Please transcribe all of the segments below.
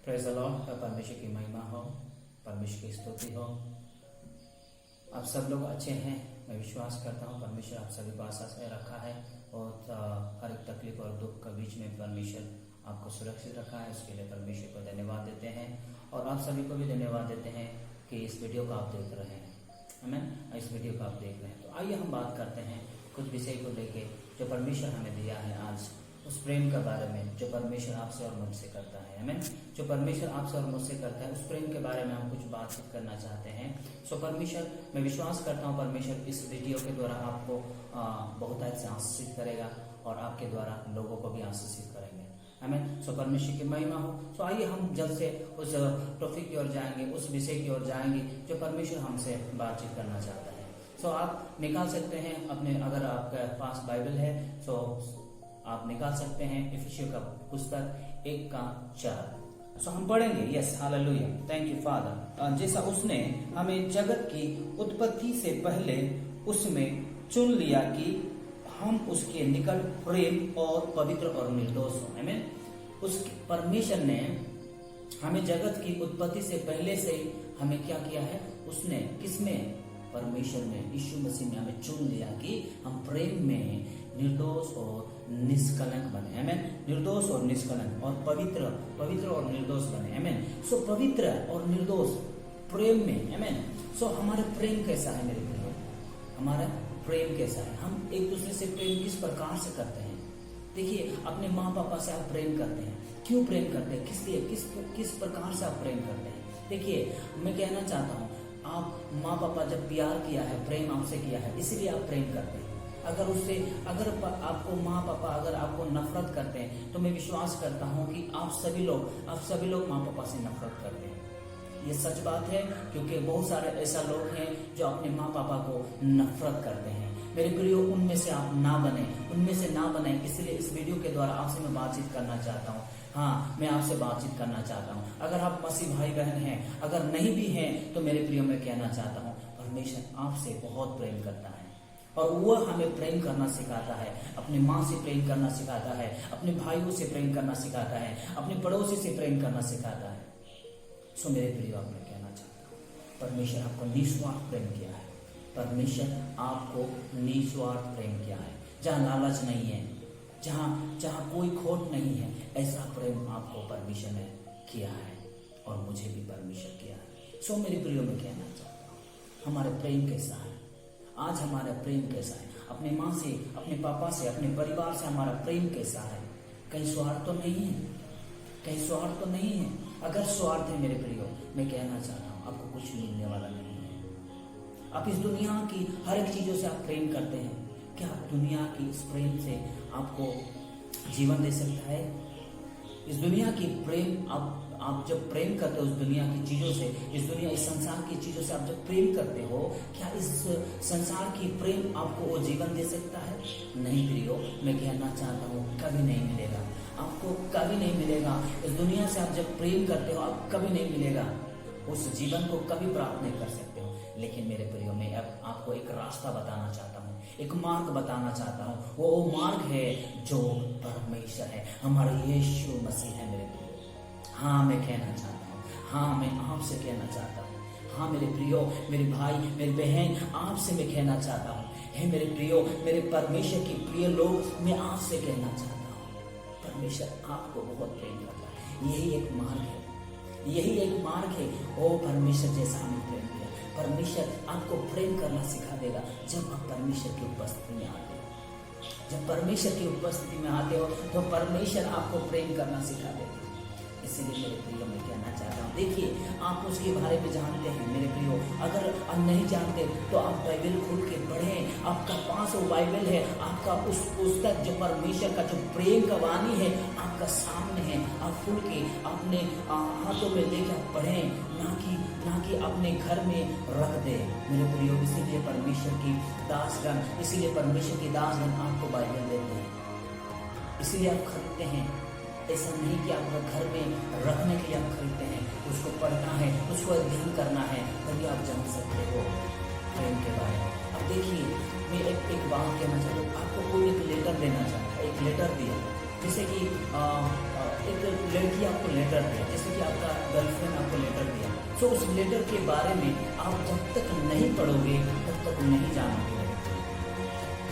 Praise the Lord. परमेश्वर की महिमा हो, परमेश्वर की स्तुति हो। आप सब लोग अच्छे हैं, मैं विश्वास करता हूँ। परमेश्वर आप सभी को आशा से रखा है और हर एक तकलीफ और दुख के बीच में परमेश्वर आपको सुरक्षित रखा है। उसके लिए परमेश्वर को धन्यवाद देते हैं और आप सभी को भी धन्यवाद देते हैं कि इस वीडियो को आप देख रहे हैं। आमीन। इस वीडियो को आप देख रहे हैं तो आइए हम बात करते हैं कुछ विषय को लेके जो परमेश्वर हमें दिया है आज, उस प्रेम के बारे में जो परमेश्वर आपसे और मुझसे करता है। आमीन। जो परमेश्वर आपसे और मुझसे करता है उस प्रेम के बारे में हम कुछ बातचीत करना चाहते हैं। सो परमेश्वर, मैं विश्वास करता हूँ परमेश्वर इस वीडियो के द्वारा आपको बहुत अच्छे से आशीषित करेगा और आपके द्वारा लोगों को भी आशीषित करेंगे। आमीन। सो परमेश्वर की महिमा हो। सो आइए हम जल्द से उस टॉपिक की ओर जाएंगे, उस विषय की ओर जाएंगे जो परमेश्वर हमसे बातचीत करना चाहता है। सो आप निकाल सकते हैं अपने, अगर आपके पास बाइबल है सो आप निकाल सकते हैं इफिसियों का पुस्तक 1:4। सो हम पढ़ेंगे। Yes, hallelujah, thank you father. जैसा उसने हमें जगत की उत्पत्ति से पहले उसमें चुन लिया कि हम उसके निकट प्रेम और पवित्र और निर्दोष हो। आमीन। उस परमेश्वर ने हमें जगत की उत्पत्ति से पहले से हमें क्या किया है, उसने किसमें, परमेश्वर ने यीशु मसीह में हमें चुन लिया कि हम प्रेम में निर्दोष और निष्कलंक बने। आमीन। निर्दोष और निष्कलंक और पवित्र और निर्दोष बने। आमीन। सो पवित्र और निर्दोष प्रेम में। आमीन। सो हमारा प्रेम कैसा है मेरे भाइयों, हमारा प्रेम कैसा है, हम एक दूसरे से प्रेम किस प्रकार से करते हैं। देखिए, अपने माँ पापा से आप प्रेम करते हैं, क्यों प्रेम करते हैं, किस लिए, किस प्रकार से आप प्रेम करते हैं। देखिए, मैं कहना चाहता हूँ, आप माँ पापा जब प्यार किया है, प्रेम आपसे किया है, इसलिए आप प्रेम करते हैं। अगर आपको माँ पापा अगर आपको नफरत करते हैं तो मैं विश्वास करता हूँ कि आप सभी लोग माँ पापा से नफरत करते हैं। ये सच बात है, क्योंकि बहुत सारे ऐसा लोग हैं जो अपने माँ पापा को नफरत करते हैं। मेरे प्रियो, उनमें से आप ना बने। इसलिए इस वीडियो के द्वारा आपसे मैं बातचीत करना चाहता हूँ। हाँ, मैं आपसे बातचीत करना चाहता हूँ। अगर आप मसीह भाई बहन हैं, अगर नहीं भी हैं, तो मेरे प्रियो मैं कहना चाहता हूँ परमेश्वर आपसे बहुत प्रेम करता है और वह हमें प्रेम करना सिखाता है। अपनी माँ से प्रेम करना सिखाता है, अपने भाइयों से प्रेम करना सिखाता है, अपने पड़ोसी से प्रेम करना सिखाता है। सो मेरे प्रियो, आप मैं कहना चाहता हूँ परमेश्वर आपको निस्वार्थ प्रेम किया है। परमेश्वर आपको निस्वार्थ प्रेम किया है, जहाँ लालच नहीं है, जहाँ कोई खोट नहीं है, ऐसा प्रेम आपको परमेश्वर ने किया है और मुझे भी परमेश्वर किया है। सो मेरे प्रियो, मैं कहना चाहता हूँ हमारा प्रेम कैसा है आज, हमारा प्रेम कैसा है, अपने माँ से, अपने पापा से, अपने परिवार से हमारा प्रेम कैसा है। कहीं स्वार्थ तो नहीं है। अगर स्वार्थ है मेरे प्रियो, मैं कहना चाहता हूँ आपको कुछ मिलने वाला नहीं है। आप इस दुनिया की हर एक चीजों से आप प्रेम करते हैं, क्या दुनिया की इस प्रेम से आपको जीवन दे सकता है? इस दुनिया की प्रेम आप जब प्रेम करते हो इस दुनिया की चीजों से, इस संसार की चीजों से आप जब प्रेम करते हो, क्या इस संसार की प्रेम आपको वो जीवन दे सकता है? नहीं प्रियो, मैं कहना चाहता हूँ कभी नहीं मिलेगा, आपको कभी नहीं मिलेगा। इस दुनिया से आप जब प्रेम करते हो, आप कभी नहीं मिलेगा, उस जीवन को कभी प्राप्त नहीं कर सकते हो। लेकिन मेरे प्रियो, मैं अब आपको एक रास्ता बताना चाहता हूँ, एक मार्ग बताना चाहता हूँ। वो मार्ग है जो परमेश्वर है, हमारा यीशु मसीह है मेरे प्रियो। हाँ, मैं कहना चाहता हूँ, हाँ मैं आपसे कहना चाहता हूँ, हाँ मेरे प्रियो, मेरे भाई, मेरी बहन, आपसे मैं कहना चाहता हूँ, हे मेरे प्रियो, मेरे परमेश्वर की प्रिय लोग, मैं आपसे कहना चाहता हूँ परमेश्वर आपको बहुत प्रेम करता है। यही एक मार्ग है, ओ परमेश्वर जैसा हमें प्रेम किया। परमेश्वर आपको प्रेम करना सिखा देगा जब आप परमेश्वर की उपस्थिति में आते हो। जब परमेश्वर की उपस्थिति में आते हो तो परमेश्वर आपको प्रेम करना सिखा देगा। इसीलिए मेरे प्रियो मैं कहना चाहता हूँ, देखिए आप उसके बारे में जानते हैं मेरे प्रियो, अगर आप नहीं जानते तो आप बाइबल खोल के पढ़ें। आपका पास वो बाइबल है, आपका उस पुस्तक जो परमेश्वर का जो प्रेम का वाणी है आपका सामने है, आप खोल के अपने हाथों में लेकर पढ़ें, ना कि अपने घर में रख दे मेरे प्रियो। इसीलिए परमेश्वर की दासगण, इसीलिए परमेश्वर की दासगण आपको बाइबल देते हैं, इसीलिए आप खरीदते हैं। ऐसा नहीं कि आप घर में रखने के लिए आप खरीदते हैं, उसको पढ़ना है, उसको अध्ययन करना है, तभी आप जान सकते हो प्रेम के बारे में। अब देखिए मैं एक बात कहना चाहता हूँ, आपको कोई एक लेटर देना चाहता है, एक लेटर दिया, जैसे कि एक लड़की आपको लेटर दिया, जैसे कि आपका गर्लफ्रेंड आपको लेटर दिया, तो उस लेटर के बारे में आप जब तक नहीं पढ़ोगे तब तक नहीं जानोगे।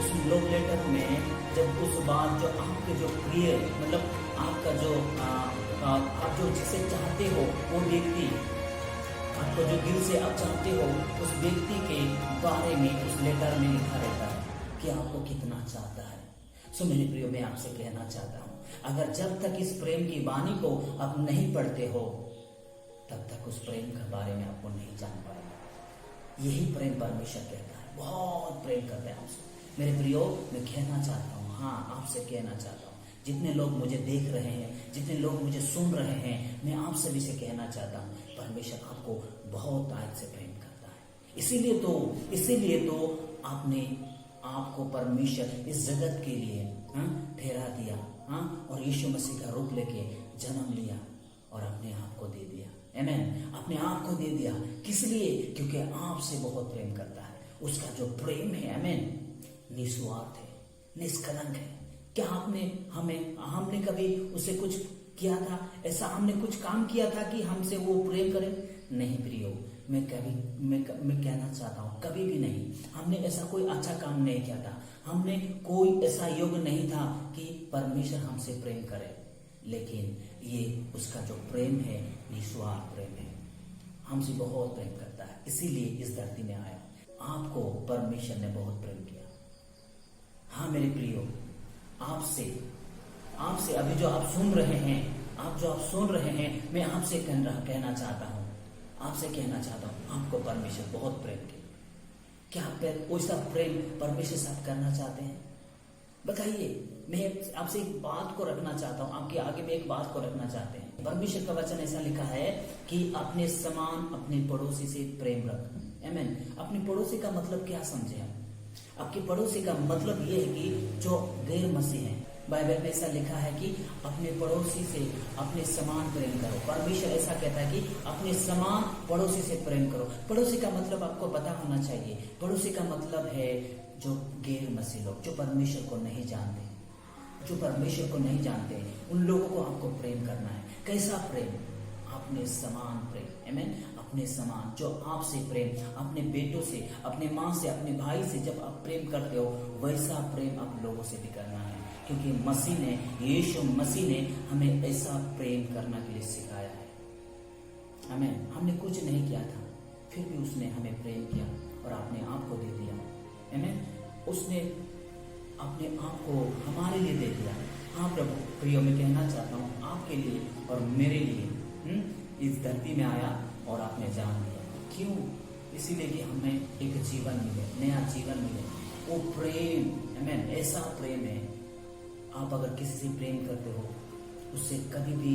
उस लव लेटर में जब उस बात जो आपके जो प्रिय मतलब आपका जो आप जो जिसे चाहते हो वो व्यक्ति, आपको जो दिल से आप चाहते हो उस व्यक्ति के बारे में उस लेटर में लिखा रहता है कि आपको कितना चाहता है। सो मेरे प्रियो मैं आपसे कहना चाहता हूँ, अगर जब तक इस प्रेम की वाणी को आप नहीं पढ़ते हो तब तक उस प्रेम के बारे में आपको नहीं जान पाएगा। यही प्रेम परमेश्वर कहता है, बहुत प्रेम करते हैं आपसे मेरे प्रियो। मैं कहना चाहता हूँ, हाँ आपसे कहना चाहता हूँ, जितने लोग मुझे देख रहे हैं, जितने लोग मुझे सुन रहे हैं, मैं आप सभी से कहना चाहता हूँ परमेश्वर आपको बहुत आज से प्रेम करता है। इसीलिए तो आपने आपको परमेश्वर इस जगत के लिए ठहरा दिया, और यीशु मसीह का रूप लेके जन्म लिया और अपने आप को दे दिया। आमीन, अपने आप को दे दिया। किस लिए? क्योंकि आपसे बहुत प्रेम करता है। उसका जो प्रेम है आमीन निस्वार्थ है, निष्कलंक है। क्या हमने कभी उसे कुछ किया था, ऐसा हमने कुछ काम किया था कि हमसे वो प्रेम करे? नहीं प्रियो, मैं कहना चाहता हूँ कभी भी नहीं। हमने ऐसा कोई अच्छा काम नहीं किया था, हमने कोई ऐसा योग नहीं था कि परमेश्वर हमसे प्रेम करे, लेकिन ये उसका जो प्रेम है निस्वार्थ प्रेम है, हमसे बहुत प्रेम करता है, इसीलिए इस धरती में आया। आपको परमेश्वर ने बहुत प्रेम किया। हाँ मेरे प्रियो, आपसे अभी जो आप सुन रहे हैं, मैं आपसे कहना चाहता हूँ, आपको परमेश्वर बहुत प्रेम किया। क्या आप वैसा प्रेम परमेश्वर से आप करना चाहते हैं? बताइए। मैं आपसे एक बात को रखना चाहता हूँ, आपके आगे में एक बात को रखना चाहते हैं। परमेश्वर का वचन ऐसा लिखा है कि अपने समान अपने पड़ोसी से प्रेम रख। आमीन। अपने पड़ोसी का मतलब क्या समझे हम? आपके पड़ोसी का मतलब ये है कि जो गैर मसीह है। बाइबल में ऐसा लिखा है कि अपने पड़ोसी से अपने समान प्रेम करो। परमेश्वर ऐसा कहता है कि अपने समान पड़ोसी से प्रेम करो। पड़ोसी का मतलब आपको पता होना चाहिए। पड़ोसी का मतलब है जो गैर मसीह लोग, जो परमेश्वर को नहीं जानते, उन लोगों को आपको प्रेम करना है। कैसा प्रेम? अपने समान प्रेम। आमीन। अपने समान, जो आपसे प्रेम, अपने बेटों से, अपने माँ से, अपने भाई से जब आप प्रेम करते हो, वैसा प्रेम आप लोगों से भी करना है, क्योंकि यीशु मसीह ने हमें ऐसा प्रेम करना के लिए सिखाया है। हमें हमने कुछ नहीं किया था, फिर भी उसने हमें प्रेम किया और अपने आप को दे दिया। हमें उसने अपने आप को हमारे लिए दे दिया। हाँ प्रभु प्रियो, मैं कहना चाहता हूँ आपके लिए और मेरे लिए इस धरती में आया और आपने जान दिया। क्यों? इसीलिए कि हमें एक जीवन मिले, नया जीवन मिले। वो प्रेम, आमीन, ऐसा प्रेम है। आप अगर किसी से प्रेम करते हो, उससे कभी भी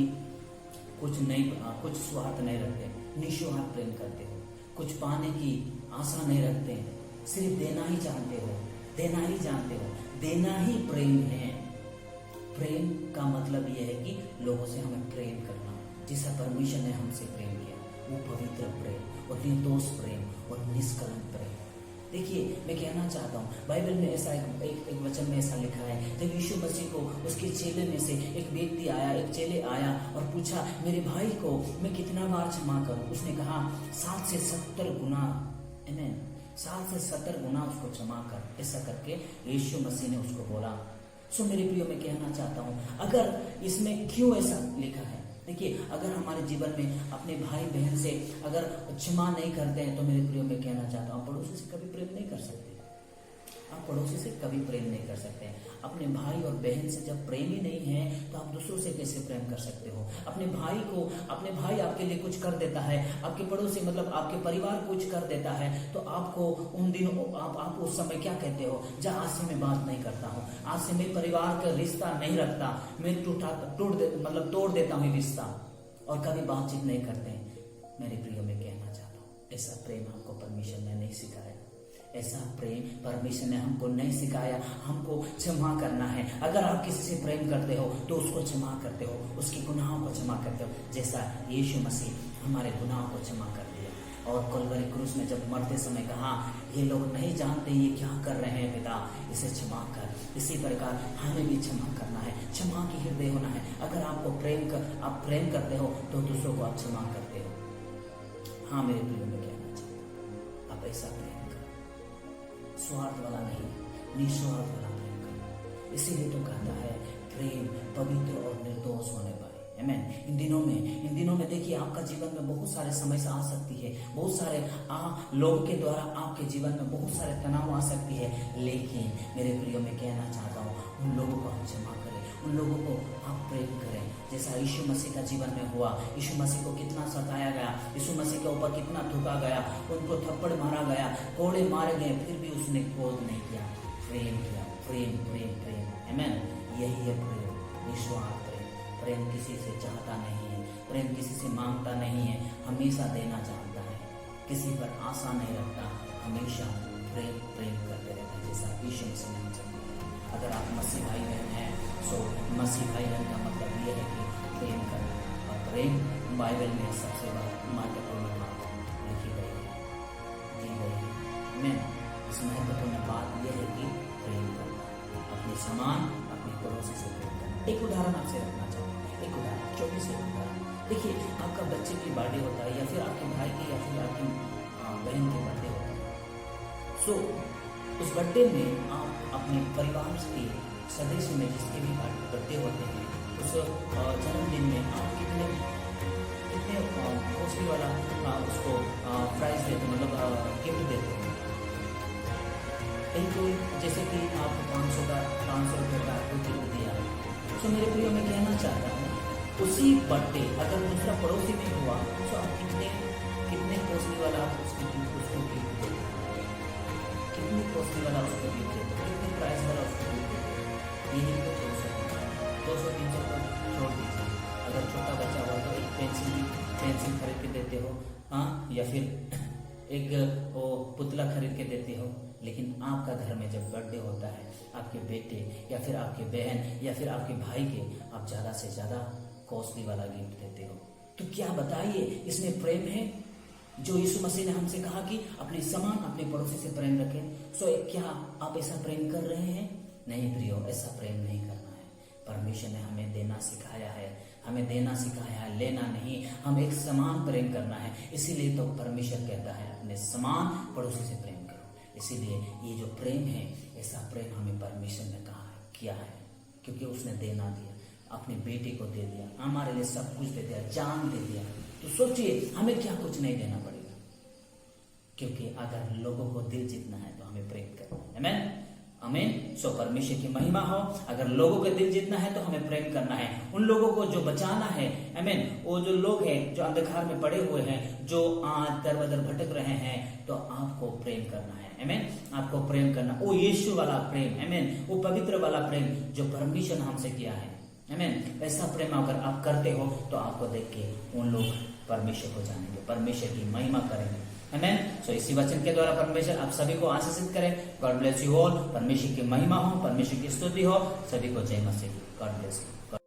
कुछ स्वार्थ नहीं रखते, निस्वार्थ प्रेम करते हो, कुछ पाने की आशा नहीं रखते, सिर्फ देना ही जानते हो। देना ही प्रेम है। प्रेम का मतलब यह है कि लोगों से हमें प्रेम करना, जिसका परमेश्वर ने हमसे प्रेम किया, वो पवित्र प्रेम और निर्दोष प्रेम और निष्कलंक प्रेम। देखिए, मैं कहना चाहता हूँ, बाइबल में ऐसा एक वचन में ऐसा लिखा है, जब यीशु मसीह को उसके चेले में से एक चेले आया और पूछा, मेरे भाई को मैं कितना बार क्षमा करूं? उसने कहा 7 से 70 गुना। आमीन। 7 से 70 गुना उसको क्षमा कर। ऐसा करके यीशु मसीह ने उसको बोला। सो मेरे प्रियो, मैं कहना चाहता हूँ, अगर इसमें क्यों ऐसा लिखा है, देखिए, अगर हमारे जीवन में अपने भाई बहन से अगर क्षमा नहीं करते हैं तो मेरे प्रियो में कहना चाहता हूँ, पड़ोसी से कभी प्रेम नहीं कर सकते। आप पड़ोसी से कभी प्रेम नहीं कर सकते। अपने भाई और बहन से जब प्रेम ही नहीं है तो आप दूसरों से कैसे प्रेम कर सकते हो? अपने भाई आपके लिए कुछ कर देता है, आपके पड़ोसी मतलब आपके परिवार कुछ कर देता है, तो आपको उन दिनों आप उस समय क्या कहते हो? जा, आज से मैं बात नहीं करता हूँ, आज से मैं परिवार का रिश्ता नहीं रखता, मैं तोड़ देता हूँ रिश्ता, और कभी बातचीत नहीं करते। मेरे प्रियो में कहना चाहता हूँ, ऐसा प्रेम हमको परमेश्वर ने नहीं सिखाया। ऐसा प्रेम परमेश्वर ने हमको नहीं सिखाया। हमको क्षमा करना है। अगर आप किसी से प्रेम करते हो तो उसको क्षमा करते हो, उसके गुनाहों को क्षमा करते हो, जैसा यीशु मसीह हमारे गुनाहों को क्षमा कर दिया। और कलवरी क्रूस में जब मरते समय कहा, ये लोग नहीं जानते ये क्या कर रहे हैं पिता, इसे क्षमा कर। इसी प्रकार हमें भी क्षमा करना है, क्षमा की हृदय होना है। अगर आप प्रेम करते हो तो दूसरों को आप क्षमा करते हो। हाँ मेरे प्रियो में कहना चाहता हूं, आप ऐसा प्रेम करो, स्वार्थ वाला नहीं, निस्वार्थ वाला प्रेम करो। इसीलिए तो कहता है प्रेम पवित्र और निर्दोष होने पाए। आमीन। इन दिनों में देखिए, आपका जीवन में बहुत सारे समस्या आ सकती है, बहुत सारे लोगों के द्वारा आपके जीवन में बहुत सारे तनाव आ सकती है, लेकिन मेरे प्रियो में कहना चाहता हूँ, उन लोगों को आप क्षमा करें, उन लोगों को आप प्रेम करें। जैसा यीशु मसीह का जीवन में हुआ, यीशु मसीह को कितना सताया गया, यीशु मसीह के ऊपर कितना थूका गया, उनको थप्पड़ मारा गया, कोड़े मारे गए, फिर भी उसने क्रोध नहीं किया, प्रेम किया। प्रेम प्रेम प्रेम, आमीन। यही है प्रेम, निस्वार्थ प्रेम। प्रेम किसी से चाहता नहीं है, प्रेम किसी से मांगता नहीं है, हमेशा देना चाहता है, किसी पर आशा नहीं रखता, हमेशा प्रेम करते रहता है, जैसा यीशु मसीह ने हमसे किया। अगर आप मसीह भाई बहन हैं तो मसीह भाई बहन का मतलब ये है कि प्रेम करना, और प्रेम बाइबल में सबसे महत्वपूर्ण बात लिखी गई है, दी गई है। मैं इस महत्वपूर्ण बात यह है कि प्रेम करना, अपने समान अपने पड़ोसी से प्रेम करना। एक उदाहरण आपसे रखना चाहूँगा, एक उदाहरण, छोटी सी उदाहरण। देखिए, आपका बच्चे की बर्थडे होता है, या फिर आपके भाई की, या फिर आपकी बहन की बर्थडे होता है। सो उस बर्थडे में आप अपने परिवार के सदस्य में जिसके भी बर्थडे होते हैं, उस जन्मदिन में आप कितने कॉस्टली वाला उसको प्राइज देते, मतलब गिफ्ट देते हैं। एक जैसे कि आप 500 रुपये का गिफ्ट दिया है, तो मेरे प्रियो में कहना चाहता हूँ, उसी बर्थडे अगर दूसरा पड़ोसी में हुआ तो आप कितने कॉस्टली वाला आप उसको गिफ्ट देते, कितनी कॉस्टली वाला उसको गिफ्ट देते, कितने प्राइस वाला उसको गिफ्ट देते। यही तो 200-300 का छोड़ दीजिए। अगर छोटा बच्चा हुआ तो एक पेंसिल खरीद के देते हो, हाँ, या फिर एक वो पुतला खरीद के देते हो। लेकिन आपका घर में जब बर्थडे होता है, आपके बेटे या फिर आपके बहन या फिर आपके भाई के, आप ज़्यादा से ज़्यादा कॉस्टली वाला गिफ्ट देते हो। तो क्या बताइए, इसमें प्रेम है? जो यीशु मसीह ने हमसे कहा कि अपने समान अपने पड़ोसी से प्रेम रखें, सो क्या आप ऐसा प्रेम कर रहे हैं? नहीं प्रियो, ऐसा प्रेम नहीं करना है। परमेश्वर ने हमें देना सिखाया है, लेना नहीं। हम एक समान प्रेम करना है। इसीलिए तो परमेश्वर कहता है अपने समान पड़ोसी से प्रेम करो। इसीलिए ये जो प्रेम है, ऐसा प्रेम हमें परमेश्वर ने किया है, क्योंकि उसने देना दिया, अपने बेटे को दे दिया, हमारे लिए सब कुछ दे दिया, जान दे दिया। तो सोचिए, हमें क्या कुछ नहीं देना पड़ेगा, क्योंकि अगर लोगों को दिल जीतना है तो हमें प्रेम करना है। आमीन, आमीन। सो परमेश्वर की महिमा हो। अगर लोगों के दिल जीतना है तो हमें प्रेम करना है, उन लोगों को जो बचाना है। आमीन। वो जो लोग हैं जो अंधकार में पड़े हुए हैं, जो दर बदर भटक रहे हैं, तो आपको प्रेम करना है। आमीन। आपको प्रेम करना, वो यीशु वाला प्रेम, आमीन, वो पवित्र वाला प्रेम जो परमेश्वर ने हमसे किया है। आमीन। ऐसा प्रेम अगर आप करते हो तो आपको देख के उन लोग परमेश्वर को जानेंगे, परमेश्वर की महिमा करेंगे। आमीन। सो इसी वचन के द्वारा परमेश्वर आप सभी को आशीषित करे। God bless you all. परमेश्वर की महिमा हो, परमेश्वर की स्तुति हो। सभी को जय मसीह। God bless you.